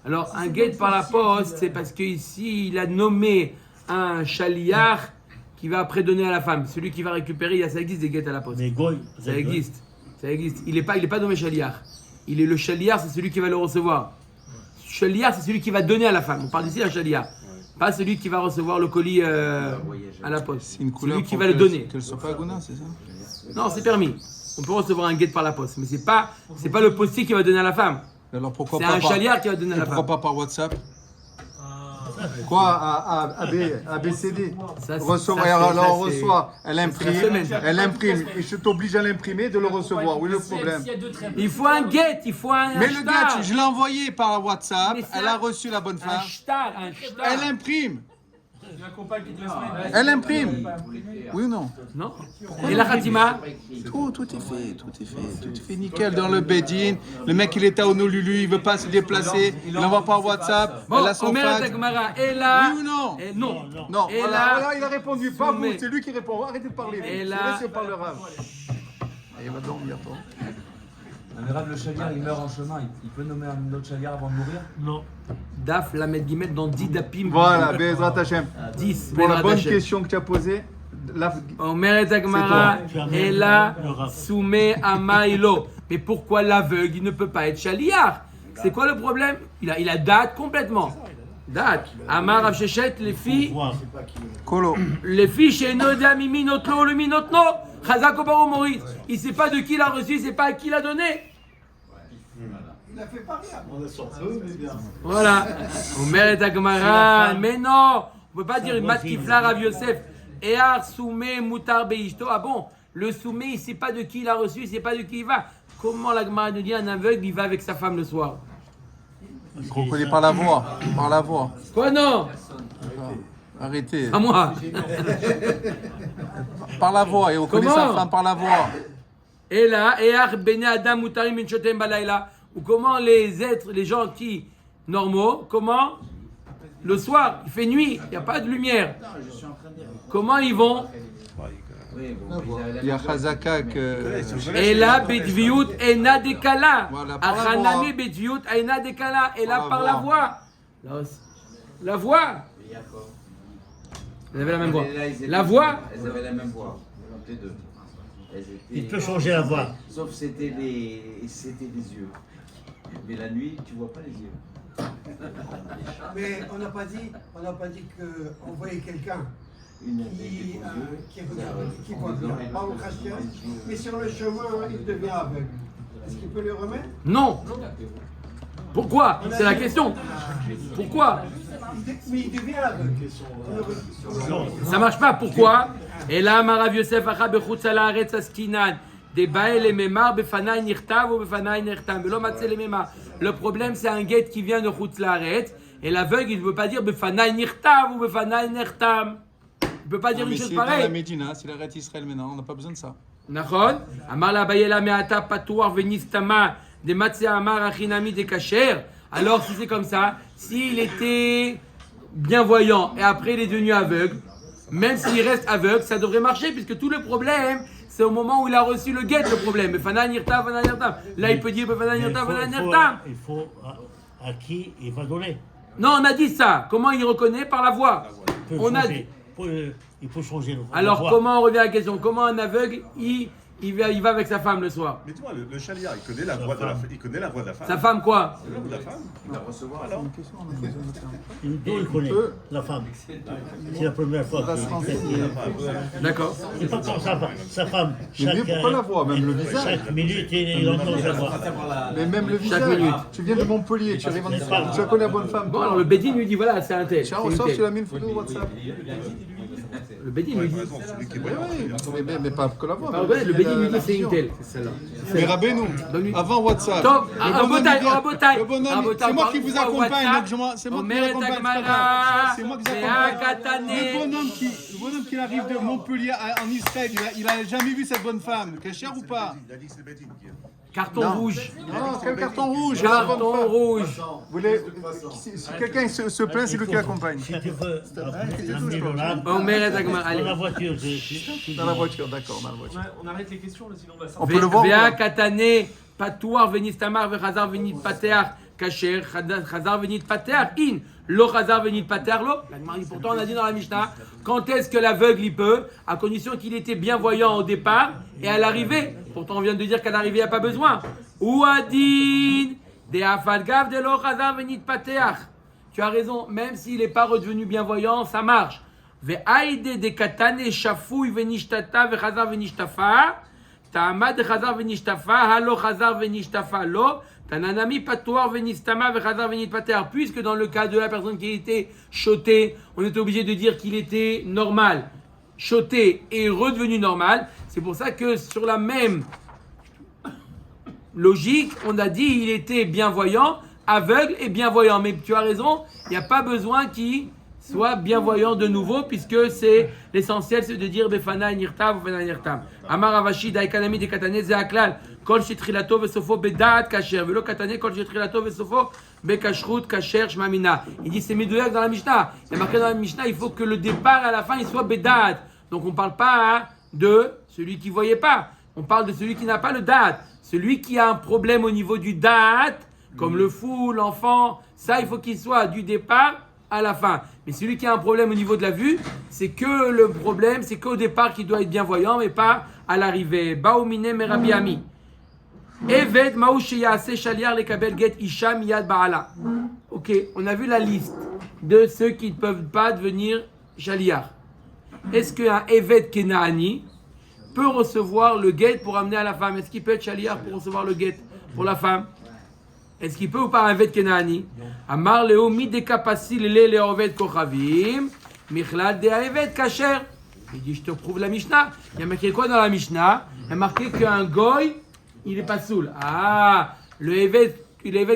Alors, un guet par la poste, c'est parce qu'ici, il a nommé un chaliar qui va après donner à la femme. Celui qui va récupérer, ça existe des guettes à la poste. Mais Goy, Ça existe. Ça existe. Il n'est pas nommé chaliar. Il est le chaliar, c'est celui qui va le recevoir. Chaliar, c'est celui qui va donner à la femme. On parle ici d'un chaliar. Pas celui qui va recevoir le colis à la poste. C'est une couleur Celui qui pour va le donner. qu'elle soit pas Gouna, c'est ça? Non, c'est permis. On peut recevoir un guet par la poste. Mais c'est pas le postier qui va donner à la femme. Alors pourquoi C'est pas un chaliar qui va donner à Et la pourquoi femme. pas par WhatsApp? Quoi, ABCD Ça, c'est- recevoir, ça, c'est- alors ça, on c'est- reçoit, elle c'est la semaine. imprime, et je t'oblige à l'imprimer, de le recevoir, oui le problème. S'il y a deux traits. Il faut un guet, il faut un Mais le gars, shtar. je l'ai envoyé par WhatsApp, Mais c'est elle a un- reçu la bonne Un femme, shtar, un elle shtar. imprime, Il accompagne toute la semaine. elle imprime, oui ou non? Non. Et la khatima? Tout est fait nickel dans le bed-in, le mec il est à Honolulu, il veut pas se déplacer, il envoie par WhatsApp, Bon, elle a son Omer fax, Tagmara. Et là. oui ou non? Et non. Non, Et voilà, là, voilà, il a répondu, pas vous, soumet. c'est lui qui répond, arrêtez de parler. Et vous. là- Laissez parler le Rav. Et il va dormir, toi. Le Rav, le chaliar, il meurt en chemin. Il peut nommer un autre chaliar avant de mourir? non. Daf Lamed Guimet dans 10 dapim. Voilà, Bezrat Hashem. 10. Pour la Bezrat bonne Hashem. question que tu as posée, la... Omer Tagmara. C'est toi. Et là, soumet à Maïlo. Mais pourquoi l'aveugle, il ne peut pas être chaliar? C'est quoi le problème? Il a date complètement. Date. Amar Rav Shechet, les filles. Voir. Colo. Les filles chez Noda Mimi Notlo, le Minotno, Chazak Obaro Maurice. Il ne sait pas de qui il a reçu, il ne sait pas à qui il a donné. Il a fait pareil. Voilà. Omer et Agmara. Mais non, on ne peut pas dire Mat Kifla Rav Yosef. Ear Soumé Moutar Beishto. Ah bon, le Soumé, il ne sait pas de qui il a reçu, il ne sait pas de qui il va. Comment l'Agmara nous dit un aveugle, il va avec sa femme le soir? Il reconnaît par la voix. Par la voix. Quoi non? Arrêtez. À moi. Par la voix, et on connaît sa Comment? femme par la voix. Et là, ou comment les êtres, les gens qui normaux, comment le soir, il fait nuit, il n'y a pas de lumière. Comment ils vont? Il y a Chazaka que. Et là, Bedviut ena dekala. Voilà, par la Achanami voix. Bedviut ena dekala. Et là, Par la par la voix. voix. Là aussi. La voix. Vous avez la même voix. La voix. Elles avaient la même voix, les deux. Elles étaient- Il peut changer la voix. Sauf c'était les yeux. Mais la nuit, tu vois pas les yeux. Mais on n'a pas dit qu'on voyait quelqu'un Une avec des qui beaux yeux. qui voit bien, pas au Khashoggi, mais sur le chemin, il devient aveugle. Est-ce qu'il peut le remettre? Non. Pourquoi? C'est la question. Pourquoi? Mais il devient aveugle. Ça marche pas. Pourquoi? Et là, Marav Yosef Acha bechutz ala haaretz askinan. Des bael et memar befanai nirtav ou befanai nirtam. Velo matzel memar. Le problème, c'est un guet qui vient de chutz la haaretz. Et l'aveugle, il ne veut pas dire befanai nirtav ou befanai nirtam. Il ne peut pas dire Mais une chose c'est dans la pareille. Médina, c'est la Ret Israël maintenant, on n'a pas besoin de ça. נכון? אמר לה אביי מעתה פתוח ונסתמה דמצא אמר החינמי דכשר. Alors si c'est comme ça, s'il était bienvoyant et après il est devenu aveugle, même s'il reste aveugle, ça devrait marcher puisque tout le problème, c'est au moment où il a reçu le guet le problème. Là il peut dire Il faut à qui il va donner. non, on a dit ça. Comment il reconnaît? Par la voix. Il peut On a changer. Il faut changer. la Alors voix. comment on revient à la question? Comment un aveugle il va avec sa femme le soir? Mais toi, le chaliard, il connaît la voix de la femme. Il connaît la voix de la femme. Sa femme quoi? La voix de la femme. Il va recevoir Alors, D'où il connaît la femme. C'est la première fois qu'il D'accord. c'est pas comme sa femme. Mais mieux, pourquoi la voix? Même le visage. Chaque minute, il entend sa voix. Mais même le visage. minute. Tu viens de Montpellier, tu arrives en Israël, tu connais la bonne femme. Bon, alors le Bédine lui dit voilà, c'est un tel. Tiens, c'est on une sort, telle. tu l'as mis une photo au WhatsApp. Le Bédine ouais, lui dit. par exemple, celui qui est Oui, voyant. mais pas que la voix. Ah ouais, le Bédine lui dit c'est une telle. C'est celle-là. Mais Rabbeinu, Donne-lui. avant WhatsApp. Top. le bonhomme, Rabotai, il vient- Rabotai. le bonhomme, Rabotai, c'est moi qui vous parfois, accompagne, WhatsApp, donc c'est moi qui vous Omeret accompagne. c'est pas Agmara, grave. C'est moi qui vous accompagne. Ve'akatane. Le bonhomme qui arrive de Montpellier en Israël, il a jamais vu cette bonne femme. Cachère ou pas? Il a dit que c'est Bédine qui est. Carton Non. rouge. Non, quel carton rouge? Carton rouge. Vous voulez, si quelqu'un se plaint, c'est lui qui l'accompagne. Si tu veux amener le lame, Omeret Agmara. dans Allez. la voiture, Dans la voiture, d'accord, dans la voiture. On arrête les questions, là, sinon on va On peut le voir ou pas? Ve'akatane. Patoir venit tamar ve'chazar venit pateach kasher. Chazar venit pateach in. Lo chazar venit pateach lo. La Gemara dit, pourtant on a dit dans la Mishnah, quand est-ce que l'aveugle il peut? À condition qu'il était bien voyant au départ et à l'arrivée. Pourtant on vient de dire qu'à l'arrivée il n'y a pas besoin. Ou adin de afalgav de lo chazar venit pateach. Tu as raison, même s'il n'est pas redevenu bien voyant, ça marche. Ve'aide de katane shafouy venishtata ve'chazar venishtafa. Ta'amad chazar venishtafa, halo chazar venishtafa lo, tananami patoir venistama vechazar venitpater. Puisque dans le cas de la personne qui était chotée, on était obligé de dire qu'il était normal, choté et redevenu normal. C'est pour ça que sur la même logique, on a dit il était bienvoyant, aveugle et bienvoyant. Mais tu as raison, il n'y a pas besoin qu'il soit bienvoyant de nouveau, puisque c'est l'essentiel, c'est de dire Befana nirtav ou Befana nirtam. Amar Avashi daikanami de katane ze aklal kol shetrilato vesofo bedaat kasher velo katane kol shetrilato vesofo bekashrut kasher shmamina. Il dit c'est médouillac dans la Mishnah. Il y a marqué dans la Mishnah, il faut que le départ à la fin il soit bedaat. Donc on ne parle pas de celui qui ne voyait pas. On parle de celui qui n'a pas le da'at. Celui qui a un problème au niveau du da'at, comme le fou, l'enfant, ça il faut qu'il soit du départ à la fin. Mais celui qui a un problème au niveau de la vue, c'est que le problème, c'est qu'au départ qu'il doit être bien voyant, mais pas à l'arrivée. Baoumine merabi ami. Evet maoushiyase shaliar lekabel get isha miyad ba'ala. Ok, on a vu la liste de ceux qui ne peuvent pas devenir shaliar. Est-ce qu'un evet kenaani peut recevoir le get pour amener à la femme? Est-ce qu'il peut être shaliar pour recevoir le get pour la femme? Est-ce qu'il peut ou pas un evet kenaani? Amar leo mi dekapasi le leovet kochavim michlal de evet kasher. Il dit je te prouve la Mishnah. Il y a marqué quoi dans la Mishnah? Il y a marqué qu'un goy il est pas soul. Ah, le evet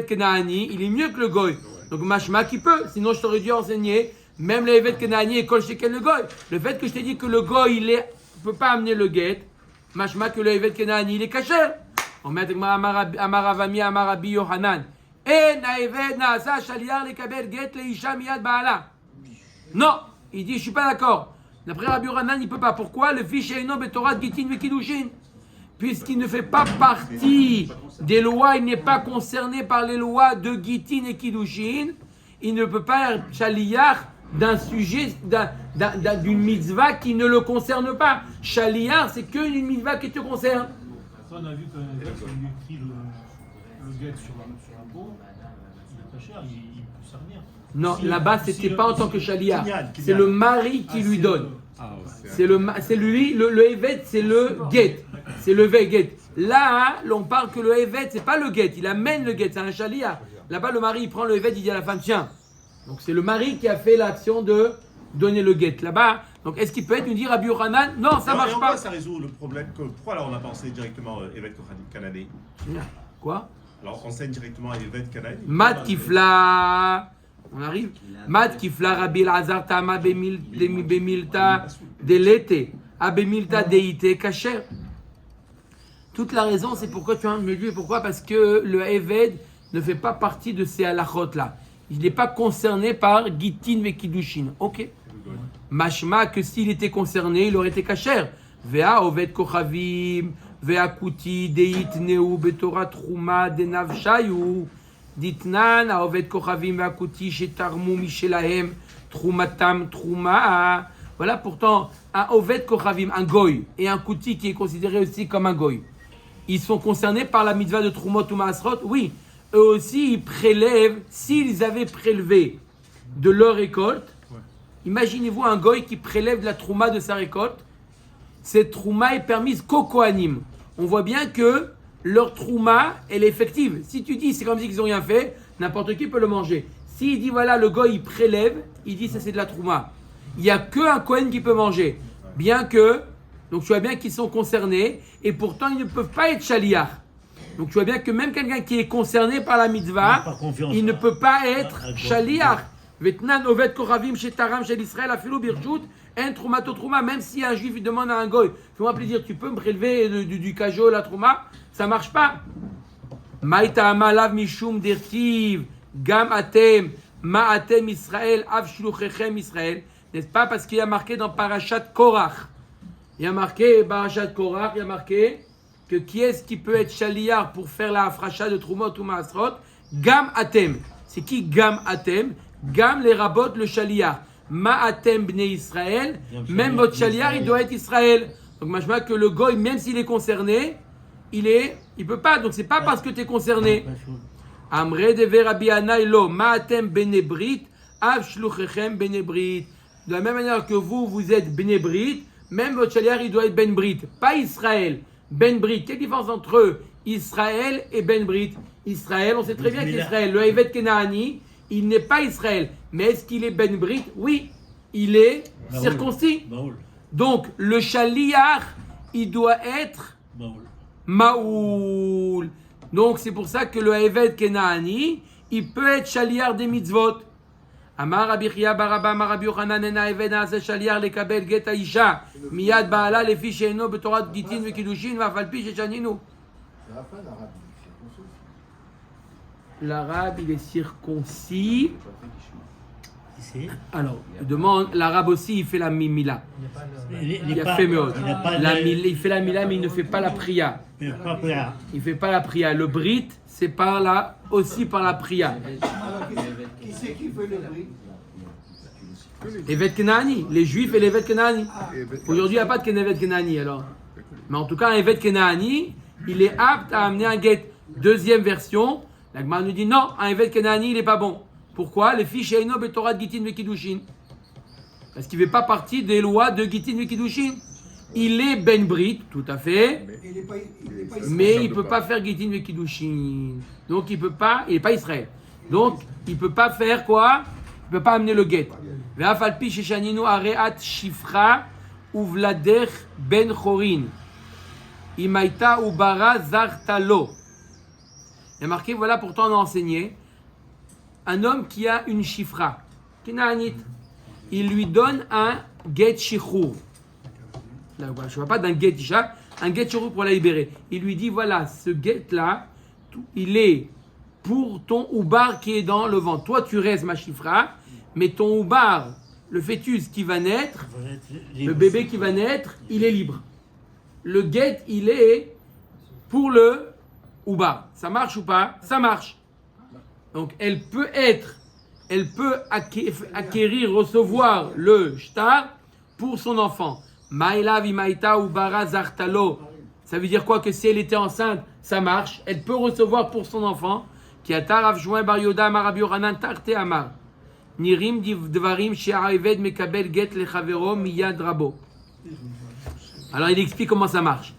kenaani il est mieux que le goy. Donc mashma qui peut. Sinon je t'aurais dû enseigner Même le Evet Kenani et Kol Shekel le Goy. Le fait que je t'ai dit que le Goy, il ne peut pas amener le guet, machma que le Evet Kenani, il est kasher. On met Amaravami, Amarabi Yohanan. Et Naeved Naasa Shaliar le Kabel Get le Isha Miyad Baala. Non, il dit je suis pas d'accord. D'après Rabbi Yohanan, il ne peut pas. Pourquoi? Le fiche Eino Betorat Gitin Vekidushin. Puisqu'il ne fait pas partie des lois, il n'est pas concerné par les lois de Gitin et Kiddushin, il ne peut pas être Shaliach d'un sujet, d'une mitzvah qui ne le concerne pas. Shaliach, c'est qu'une mitzvah qui te concerne. On a vu que quand il écrit le guet sur un pot, il est pas cher, il peut servir. Non, là-bas, c'était pas en tant que Shaliach. C'est le mari qui lui donne. C'est lui, le Evet, c'est le get. C'est le get. Là, on parle que le Evet, c'est pas le get. Il amène le get, c'est un Shaliach. Là-bas, le mari, il prend le Evet, il dit à la femme, tiens. Donc, c'est le mari qui a fait l'action de donner le get. Là-bas, donc, est-ce qu'il peut être, nous dire Rabbi Yochanan? Non, ça marche pas. Ça résout le problème. Pourquoi alors on a pensé directement Evet Kanani? Quoi? Alors, enseigne directement Evet Kanani. Mat Kifla. On arrive. Mat Kifla Rabbi Elazar Tama Bemilta Delete. Abemilta Deite Kacher. Toute la raison, c'est pourquoi tu as me dire pourquoi? Parce que le Eved ne fait pas partie de ces halachot-là. Il n'est pas concerné par Gitin et Kiddushin. Ok. Mashma, que s'il était concerné, il aurait été kasher. Vea Oved Kochavim, Vea Kuti, Deit Neu, Betora Trouma, Denav Shayu, Ditnan, Oved Kochavim, Vea Kuti, Shetarmu, Mishelahem, Troumatam, Trouma. Voilà pourtant un Oved Kochavim, un goy, et un Kuti qui est considéré aussi comme un goy. Ils sont concernés par la mitzvah de Trumot ou Maasrot? Oui. Eux aussi, ils prélèvent, s'ils avaient prélevé de leur récolte. Imaginez-vous un goy qui prélève de la trouma de sa récolte. Cette trouma est permise qu'aux Kohanim. On voit bien que leur trouma, elle est effective. Si tu dis c'est comme si ils n'ont rien fait, n'importe qui peut le manger. S'il dit voilà, le goy il prélève, il dit ça c'est de la trouma. Il n'y a qu'un Kohen qui peut manger. Bien que, donc tu vois bien qu'ils sont concernés, et pourtant ils ne peuvent pas être shaliach. Donc tu vois bien que même quelqu'un qui est concerné par la mitzvah, il ne peut pas être shaliach. Vetnan oved koravim shetaram shel Israël afilu birshut en troumato trouma. Même si un juif demande à un goy, fais-moi plaisir, tu peux me prélever du kajot la trouma, ça marche pas. Maïta amalav mishum dirtiv gam atem ma atem Israël av shluchechem Israël. N'est-ce pas parce qu'il y a marqué dans Parashat Korach, il y a marqué Parashat Korach, il y a marqué que qui est-ce qui peut être shaliar pour faire la afracha de Trumot ou Maasrot? Gam atem. C'est qui Gam atem? Gam les rabot le shaliar. Ma atem bnei Israël. Même votre shaliar, il doit être Israël. Donc machma que le goy, même s'il est concerné, il peut pas. Donc c'est pas parce que tu es concerné. Amre de Rabbi Anaïlo. Ma atem benebrit. Av shluchechem benebrit. De la même manière que vous êtes benebrit, même votre shaliar, il doit être benbrit. Pas Israël. Ben Brit, quelle différence entre Israël et Ben Brit? Israël, on sait très bien qu'Israël, le Evet Kenaani, il n'est pas Israël. Mais est-ce qu'il est Ben Brit? Oui, il est circoncis. Donc, le Shaliach, il doit être Maoul. Donc, c'est pour ça que le Evet Kenaani, il peut être Shaliach des mitzvot. Amar Rabbi Chia Baraba Amar Rabbi Yochanan ena eved na'aseh shaliach lekabel get ha'isha miyad ba'ala lefi she'eino betorat gitin vekiddushin ve'af al pi sheshaninu. L'arabe, il est circoncis. Alors, demande, l'arabe aussi, il fait la mimila. Il a fait mieux. Il fait la mila, mais il ne fait pas la priya. Il ne fait pas la priya. Le brit, c'est aussi par la priya. Qui c'est qui fait le brit? Evet Kenaani, les juifs et les Evet Kenaani. Aujourd'hui, il n'y a pas de Evet Kenaani alors. Mais en tout cas, un Evet Kenaani, il est apte à amener un get. Deuxième version, la Gemara nous dit non, un Evet Kenaani, il n'est pas bon. Pourquoi? Les fiches Eino Betorat Gitin Vekiddushin. Parce qu'il ne fait pas partie des lois de Gitin Vekiddushin. Il est Ben Brit, tout à fait. Mais il ne peut pas faire Gitin Vekiddushin. Donc il n'est pas Israël. Donc il ne peut pas faire quoi? Il ne peut pas amener le get. Ve'af al pi sheshaninu areat shifra uvladech ben chorin. Imaita ubara zartalo. Il y a marqué, voilà pourtant on a enseigné. Un homme qui a une chifra, Kenaanite, il lui donne un get shichur. Là, voilà, je ne parle pas d'un get isha, un get shichur pour la libérer. Il lui dit voilà, ce get-là, il est pour ton oubar qui est dans le ventre. Toi, tu restes ma chifra, mais ton oubar, le fœtus qui va naître, le bébé qui va naître, il est libre. Le get, il est pour le oubar. Ça marche ou pas? Ça marche. Donc, elle peut acquérir, recevoir le shtar pour son enfant. Maïla vimaïta ubara zartalo. Ça veut dire quoi? Que si elle était enceinte, ça marche. Elle peut recevoir pour son enfant. Qui atar Rav Shmuel bar Yoda amar Rabbi Yochanan tarte amar. Nirim dvarim she'aved mekabel get lechavero miyad rabo. Alors il explique comment ça marche.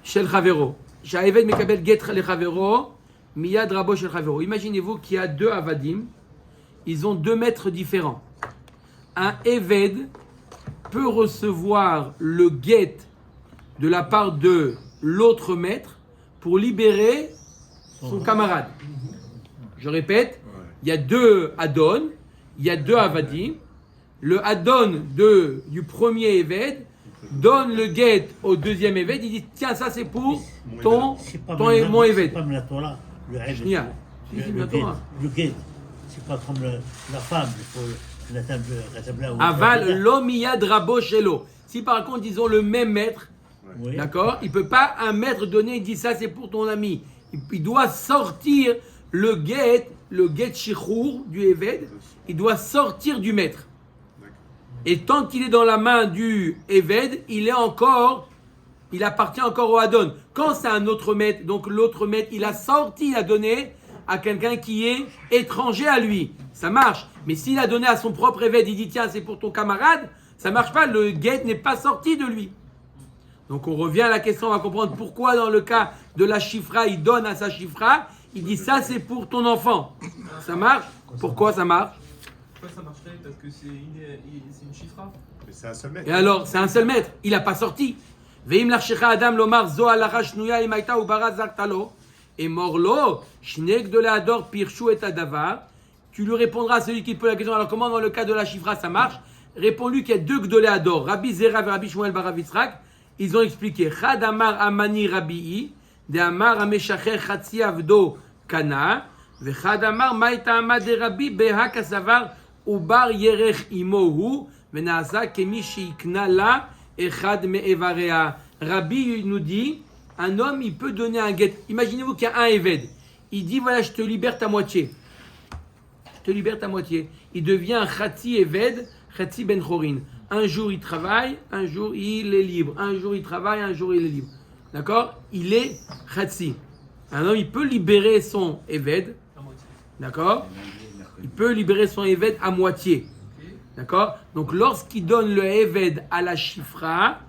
Shel chavero. She'aved mekabel get lechavero miyad rabo shel chavero. Imaginez-vous qu'il y a deux avadim. Ils ont 2 maîtres différents. Un eved peut recevoir le get de la part de l'autre maître pour libérer son camarade. Je répète, il y a 2 Adon, il y a 2 Avadim. Le Adon du premier Eved donne le get au deuxième Eved. Il dit tiens, ça c'est pour mon Eved. C'est comme la Torah, le Eved. Le get, c'est pas comme la femme, il faut la table. Aval l'omiyad rabo shelo. Si par contre ils ont le même maître, d'accord, il peut pas un maître donner, il dit ça c'est pour ton ami. Il doit sortir le get shichur du Eved, il doit sortir du maître. Et tant qu'il est dans la main du Eved, il appartient encore au Adon. Quand c'est un autre maître, donc l'autre maître, il a sorti, il a donné à quelqu'un qui est étranger à lui. Ça marche. Mais s'il a donné à son propre Eved, il dit tiens, c'est pour ton camarade, ça marche pas, le get n'est pas sorti de lui. Donc on revient à la question, on va comprendre pourquoi dans le cas de la chifra, il donne à sa chifra, il dit ça c'est pour ton enfant. Ça marche? Pourquoi ça marche? Pourquoi ça marcherait? Parce que c'est une chifra. Mais c'est un seul maître. Et alors, c'est un seul maître, il n'a pas sorti. Veim l'archecha adam lomar zo alacha shnuya imaita ubara zartalo et morlo shnek de la ador pirshu et adavar. Tu lui répondras à celui qui pose la question. Alors comment dans le cas de la chifra ça marche? Réponds-lui qu'il y a 2 gdolé ador, Rabbi Zera et Rabbi Shmuel bar Rav Yitzhak. Ils ont expliqué Chad Amar Amani Rabbi'i, de Amar Ameshacher Chatzi Avdo Kana, ve Chad Amar Maïta Amad de Rabbi Beha Kasavar Ubar Yerech Imohu, Venaasa Kemi Sheikna La Echad Me'evarea. Rabbi nous dit un homme il peut donner un get. Imaginez-vous qu'il y a un Eved. Il dit voilà, je te libère ta moitié. Je te libère ta moitié. Il devient Chatzi Eved, Chatzi Ben Chorin. Un jour il travaille, un jour il est libre. Un jour il travaille, un jour il est libre. D'accord? Il est Khatsi. Un homme, il peut libérer son Eved. D'accord? Il peut libérer son Eved à moitié. D'accord? Donc lorsqu'il donne le Eved à la Chifra,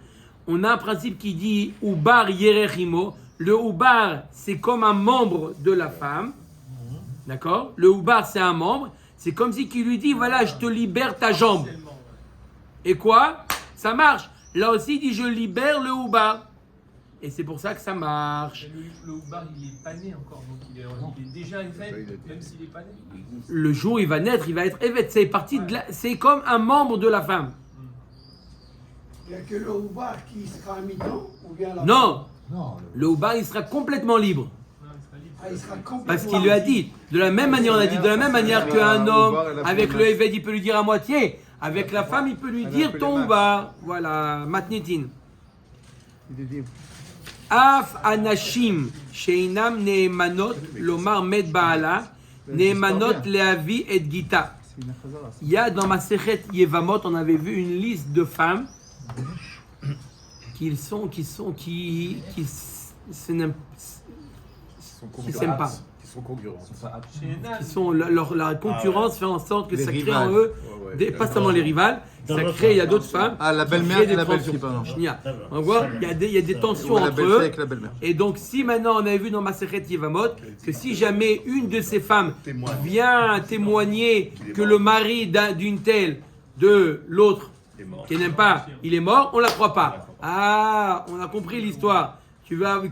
on a un principe qui dit Ubar Yerechimo. Le Ubar, c'est comme un membre de la femme. D'accord? Le Ubar, c'est un membre. C'est comme si qu'il lui dit voilà, je te libère ta jambe. Et quoi? Ça marche. Là aussi, il dit je libère le Oubar. Et c'est pour ça que ça marche. Le Oubar, il est pas né encore, donc il est déjà Eved, même s'il est pas né. Le jour où il va naître, il va être Eved. C'est comme un membre de la femme. Il n'y a que le Oubar qui sera à mi-temps ou bien la Non. Le Oubar, il sera complètement libre. il sera complètement Parce qu'il lui a dit, de la même manière, on a dit, de la même manière qu'un homme, avec le Eved, il peut lui dire à moitié. Avec la femme, il peut lui dire ton Oubar. Voilà, matnitin. Af anashim sheinam neemanot lomar med baala neemanot leavi et gita. Il y a dans ma Sechet Yevamot, on avait vu une liste de femmes qui s'aiment pas. Qui sont concurrents. La concurrence fait en sorte que ça crée en eux, pas seulement les rivales, ça crée, il y a d'autres femmes. Ah, la belle-mère et la belle-fille, pardon. On va voir, il y a des tensions entre eux. Et donc, si maintenant on avait vu dans Masechet Yevamot que si jamais une de ces femmes vient témoigner que le mari d'une telle, de l'autre, qu'elle n'aime pas, il est mort, on ne la croit pas. Ah, on a compris l'histoire.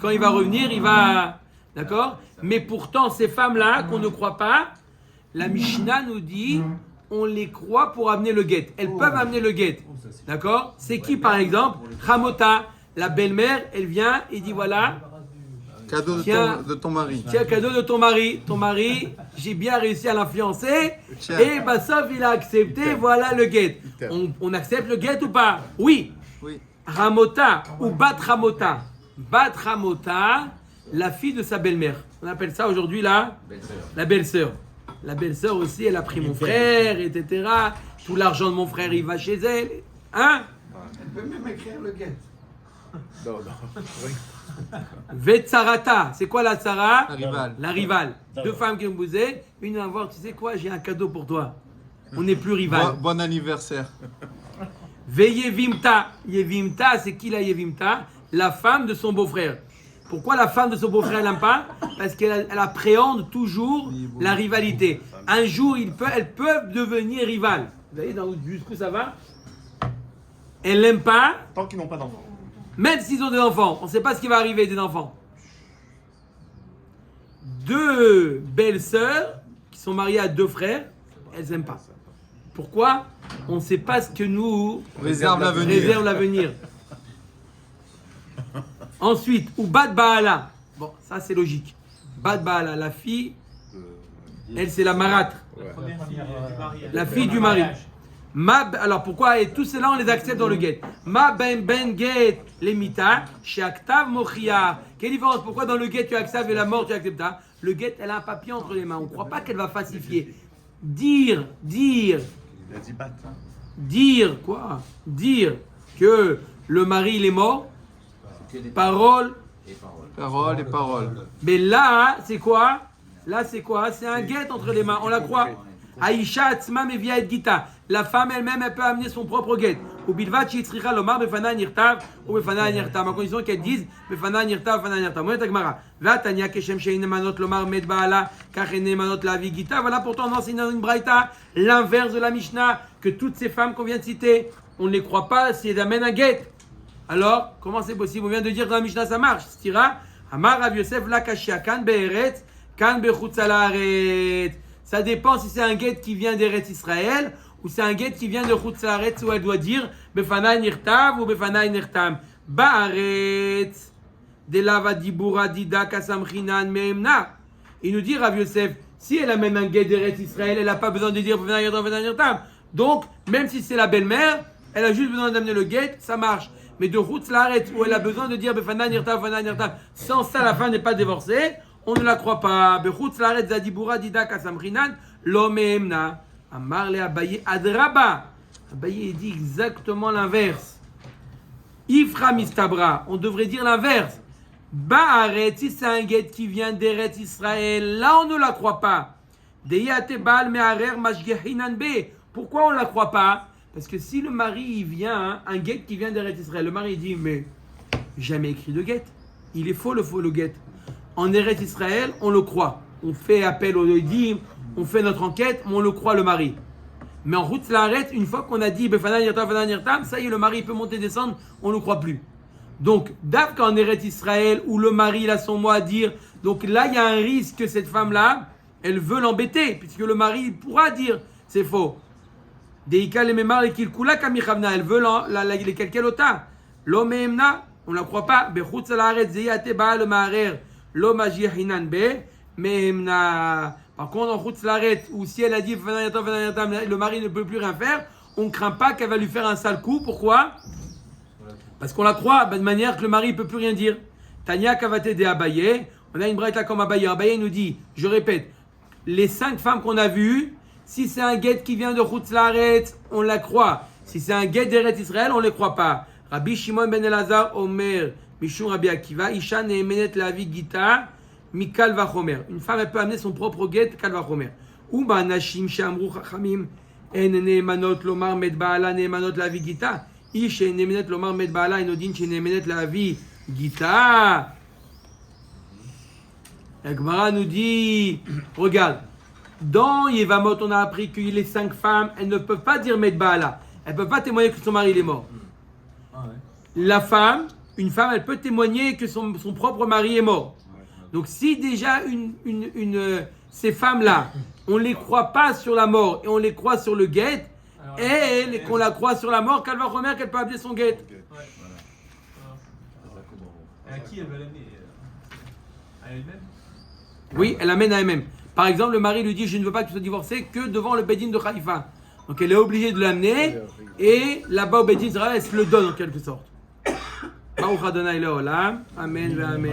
Quand il va revenir, il va. D'accord? Mais pourtant, ces femmes-là, qu'on ne croit pas, la Mishnah nous dit on les croit pour amener le guet. Elles peuvent amener le guet. D'accord? C'est qui par exemple? Hamota, la belle-mère, elle vient et dit voilà, Cadeau tiens, de ton mari. tiens, cadeau de ton mari. Ton mari, j'ai bien réussi à l'influencer. Tiens. Et sauf il a accepté, voilà le guet. On accepte le guet ou pas? Oui. Oui. Ramota ou Bat Ramota. Bat Ramota, la fille de sa belle-mère. On appelle ça aujourd'hui la belle-sœur. La belle-sœur aussi, elle a pris mon frère, etc. Tout l'argent de mon frère, il va chez elle. Hein? Elle peut même écrire le guet. Vetsarata, c'est quoi la Tsara? La rivale. La rivale. Deux femmes qui ont bousé. Une va voir, tu sais quoi, j'ai un cadeau pour toi. On n'est plus rival. Bon anniversaire. Yevimta. Yevimta, c'est qui la Yevimta? La femme de son beau-frère. Pourquoi la femme de son beau-frère n'aime pas? Parce qu'elle appréhende toujours la rivalité. Un jour, elles peuvent devenir rivales. Vous voyez jusqu'où ça va? Elle n'aime pas, Tant qu'ils n'ont pas d'enfants. même s'ils ont des enfants. On ne sait pas ce qui va arriver des enfants. Deux belles sœurs qui sont mariées à deux frères, elles n'aiment pas. Pourquoi? On ne sait pas ce que nous Réserve l'avenir. Ensuite, ou Bat Baala. Bon, ça c'est logique. Bat Baala, la fille, elle c'est la marâtre, Première fille du mari. la fille du mari. Alors pourquoi? Et tous ceux-là on les accepte dans le guet. Ma ben guet les mita, chez Aktav mochia. Quelle différence? Pourquoi dans le guet tu acceptes et la mort tu acceptes? Le guet, elle a un papier entre les mains. On ne croit pas qu'elle va falsifier. Dire Il a dit bat. Dire quoi? Dire que le mari il est mort. Parole. Parole et parole. Mais là, c'est quoi? Là, c'est quoi? C'est un guet entre les mains. On la croit. Aïcha Atzma Mevia et Gita. La femme elle-même, elle peut amener son propre guet. Ou Bilvat Chitricha Lomar Befana Nirtav ou Befana Nirtav. À condition qu'elle dise Befana Nirtav, Befana Nirtav. Moyen Tagmara. Vatania Keshem Shein Manot Lomar Med Baala Kachene Manot Lavi Gita. Voilà pourtant on enseigne dans une braïta l'inverse de la Mishnah, que toutes ces femmes qu'on vient de citer, on ne les croit pas si elles amènent un guet. Alors, comment c'est possible? On vient de dire que dans la Mishnah ça marche. Stira, Amar Rav Yosef la Kashia, Kan Be'eretz, Kan Bechutz Haaretz. Ça dépend si c'est un guet qui vient d'Eretz Israël ou c'est un guet qui vient de Chutz Haaretz où elle doit dire Befanai Nirtav ou Befanai Nirtam. Ba'aretz, de lava dibura dida kasamchinan me'emna. Il nous dit Rav Yosef, si elle amène un guet d'Eretz Israël, elle n'a pas besoin de dire Befanai Nirtav, Befanai Nirtam. Donc, même si c'est la belle-mère, elle a juste besoin d'amener le guet, ça marche. Mais de Chutz Haaretz où elle a besoin de dire Befanai Nirtav, Befanai Nirtam, sans ça la femme n'est pas divorcée, on ne la croit pas. Bechutz Haaretz zadibura dida kasamchinan lo me'emna. Amar le Abaye adraba. Abaye dit exactement l'inverse. Ifra mistabra, on devrait dire l'inverse. Ba'aretz, si c'est un guet qui vient d'Eretz Israël, là on ne la croit pas. Deyate bal me'arer mashgehinan be. Pourquoi on ne la croit pas? Parce que si le mari il vient, un guet qui vient d'Eretz Israël, le mari dit mais jamais écrit de guet. Il est faux le guet. En Eretz Israël, on le croit. On fait appel au Yodim, on fait notre enquête, mais on le croit le mari. Mais en Chutz Haaretz, une fois qu'on a dit Befana Nirtav, Befana Nirtam, ça y est, le mari peut monter, descendre, on ne le croit plus. Donc, d'abord qu'en Eretz Israël, où le mari il a son mot à dire, donc là il y a un risque que cette femme-là, elle veut l'embêter, puisque le mari pourra dire c'est faux. Deika le memar le kilkula kamichavna, elle veut les kelkelota. Lo meemna, on ne la croit pas. Bechutz Haaretz zeyate baal maarer lo majiehinan be meemna. Par contre, en Chutz Haaretz, où si elle a dit le mari ne peut plus rien faire, on ne craint pas qu'elle va lui faire un sale coup. Pourquoi? Parce qu'on la croit de manière que le mari ne peut plus rien dire. Tania Kavate de Abaye, on a une braïta comme Abaye. Abaye nous dit, je répète, les 5 femmes qu'on a vues, si c'est un guet qui vient de Chutz Haaretz, on la croit. Si c'est un guet d'Eretz Israël, on ne les croit pas. Rabbi Shimon ben Elazar Omer, Mishum Rabbi Akiva, Isha Ne'emenet Lavi Gita, Mikal Vachomer. Une femme, elle peut amener son propre guet, Kal Vachomer. Ou ba Nashim Shamru Chachamim, En Ne'emanot Lomar Med Baala Ne'emanot Lavi Gita. Ish Ne'emenet Lomar Med Baala Enodin Ne'emenet Lavi Gita. La Gemara nous dit, regarde, dans Yevamot, on a appris que les 5 femmes, elles ne peuvent pas dire Med Baala. Elles ne peuvent pas témoigner que son mari il est mort. La femme, une femme, elle peut témoigner que son propre mari est mort. Donc si déjà ces femmes-là, on ne les croit pas sur la mort et on les croit sur le guet, et qu'on la croit sur la mort, qu'elle va remettre qu'elle peut appeler son guet. Et à qui elle va l'amener? À elle-même? Oui, elle amène à elle-même. Par exemple, le mari lui dit je ne veux pas que tu sois divorcée que devant le Bedin de Haïfa. Donc elle est obligée de l'amener et là-bas au Bedin elle se le donne en quelque sorte. Baruch Adonai Leolam. Amen. Amen.